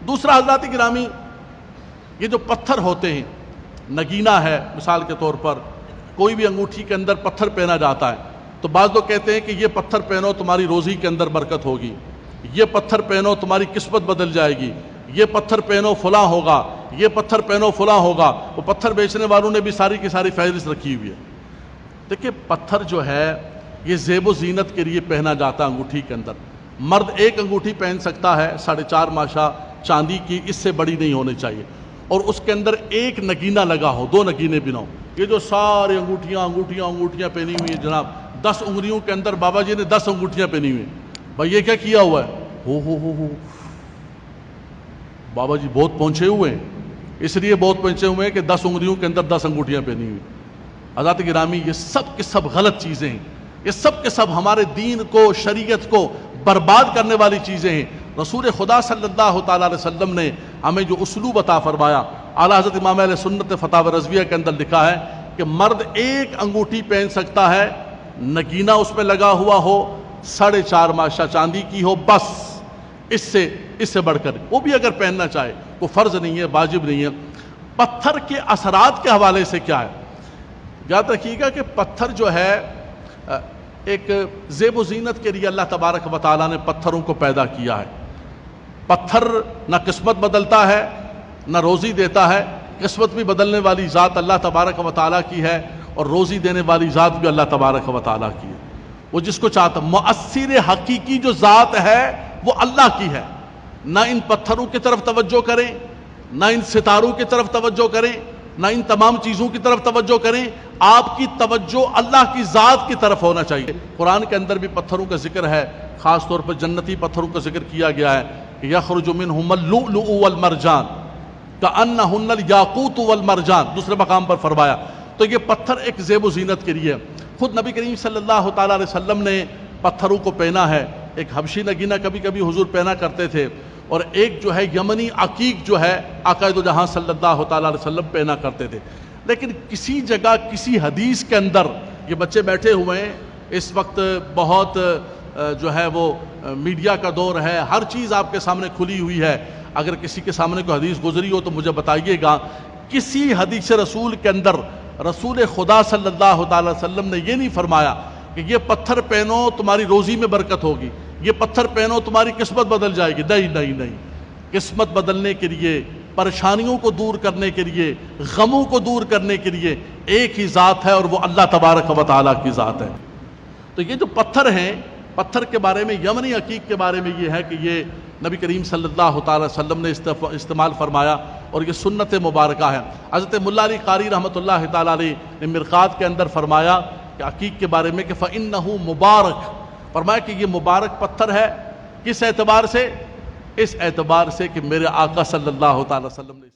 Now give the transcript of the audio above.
دوسرا حضرات گرامی، یہ جو پتھر ہوتے ہیں، نگینہ ہے مثال کے طور پر، کوئی بھی انگوٹھی کے اندر پتھر پہنا جاتا ہے تو بعض لوگ کہتے ہیں کہ یہ پتھر پہنو تمہاری روزی کے اندر برکت ہوگی، یہ پتھر پہنو تمہاری قسمت بدل جائے گی، یہ پتھر پہنو فلاں ہوگا، یہ پتھر پہنو فلاں ہوگا۔ وہ پتھر بیچنے والوں نے بھی ساری کی ساری فہرست رکھی ہوئی ہے۔ دیکھیں پتھر جو ہے یہ زیب و زینت کے لیے پہنا جاتا ہے انگوٹھی کے اندر۔ مرد ایک انگوٹھی پہن سکتا ہے 4.5 ماشا چاندی کی، اس سے بڑی نہیں ہونی چاہیے، اور اس کے اندر ایک نگینہ لگا ہو، 2 نگینے بھی نہ ہو۔ یہ جو سارے انگوٹھیاں پہنی ہوئی ہیں جناب، 10 انگلیوں کے اندر بابا جی نے 10 انگوٹھیاں پہنی ہوئی ہیں، بھائی یہ کیا کیا ہوا ہے؟ ہو بابا جی بہت پہنچے ہوئے ہیں، اس لیے بہت پہنچے ہوئے ہیں کہ 10 انگلیوں کے اندر 10 انگوٹھیاں پہنی ہوئی۔ حضرات گرامی، یہ سب کے سب غلط چیزیں ہیں، یہ سب کے سب ہمارے دین کو، شریعت کو برباد کرنے والی چیزیں ہیں۔ رسول خدا صلی اللہ تعالیٰ علیہ وسلم نے ہمیں جو اسلوب عطا فرمایا، اعلیٰ حضرت امام اہل سنت فتاوی رضویہ کے اندر لکھا ہے کہ مرد ایک انگوٹھی پہن سکتا ہے، نگینہ اس میں لگا ہوا ہو، 4.5 ماشا چاندی کی ہو، بس اس سے بڑھ کر، وہ بھی اگر پہننا چاہے، وہ فرض نہیں ہے، واجب نہیں ہے۔ پتھر کے اثرات کے حوالے سے کیا ہے؟ یاد رکھیے گا کہ پتھر جو ہے ایک زیب و زینت کے لیے اللہ تبارک و تعالیٰ نے پتھروں کو پیدا کیا ہے۔ پتھر نہ قسمت بدلتا ہے نہ روزی دیتا ہے، قسمت بھی بدلنے والی ذات اللہ تبارک و تعالیٰ کی ہے، اور روزی دینے والی ذات بھی اللہ تبارک و تعالیٰ کی ہے۔ وہ جس کو چاہتا، مؤثر حقیقی جو ذات ہے وہ اللہ کی ہے۔ نہ ان پتھروں کی طرف توجہ کریں، نہ ان ستاروں کی طرف توجہ کریں، نہ ان تمام چیزوں کی طرف توجہ کریں، آپ کی توجہ اللہ کی ذات کی طرف ہونا چاہیے۔ قرآن کے اندر بھی پتھروں کا ذکر ہے، خاص طور پر جنتی پتھروں کا ذکر کیا گیا ہے کہ یخرج منہم اللؤلؤ والمرجان کأنہن الیاقوت والمرجان، دوسرے مقام پر فرمایا۔ تو یہ پتھر ایک زیب و زینت کے لیے، خود نبی کریم صلی اللہ تعالیٰ علیہ وسلم نے پتھروں کو پہنا ہے۔ ایک حبشی نگینہ کبھی کبھی حضور پہنا کرتے تھے، اور ایک جو ہے یمنی عقیق جو ہے آقا دو جہاں صلی اللہ تعالیٰ علیہ وسلم پہنا کرتے تھے۔ لیکن کسی جگہ کسی حدیث کے اندر، یہ بچے بیٹھے ہوئے ہیں، اس وقت بہت جو ہے وہ میڈیا کا دور ہے، ہر چیز آپ کے سامنے کھلی ہوئی ہے، اگر کسی کے سامنے کوئی حدیث گزری ہو تو مجھے بتائیے گا۔ کسی حدیث رسول کے اندر رسول خدا صلی اللہ تعالیٰ علیہ وسلم نے یہ نہیں فرمایا کہ یہ پتھر پہنو تمہاری روزی میں برکت ہوگی، یہ پتھر پہنو تمہاری قسمت بدل جائے گی۔ نہیں، قسمت بدلنے کے لیے، پریشانیوں کو دور کرنے کے لیے، غموں کو دور کرنے کے لیے ایک ہی ذات ہے، اور وہ اللہ تبارک و تعالیٰ کی ذات ہے۔ تو یہ جو پتھر ہیں، پتھر کے بارے میں، یمنی عقیق کے بارے میں یہ ہے کہ یہ نبی کریم صلی اللہ تعالیٰ علیہ وسلم نے استعمال فرمایا، اور یہ سنت مبارکہ ہے۔ حضرت ملا علی قاری رحمۃ اللہ تعالیٰ علیہ نے مرقات کے اندر فرمایا کہ عقیق کے بارے میں کہ فَإِنَّهُ مبارک، فرمایا کہ یہ مبارک پتھر ہے، کس اعتبار سے؟ اس اعتبار سے کہ میرے آقا صلی اللہ تعالیٰ علیہ وسلم نے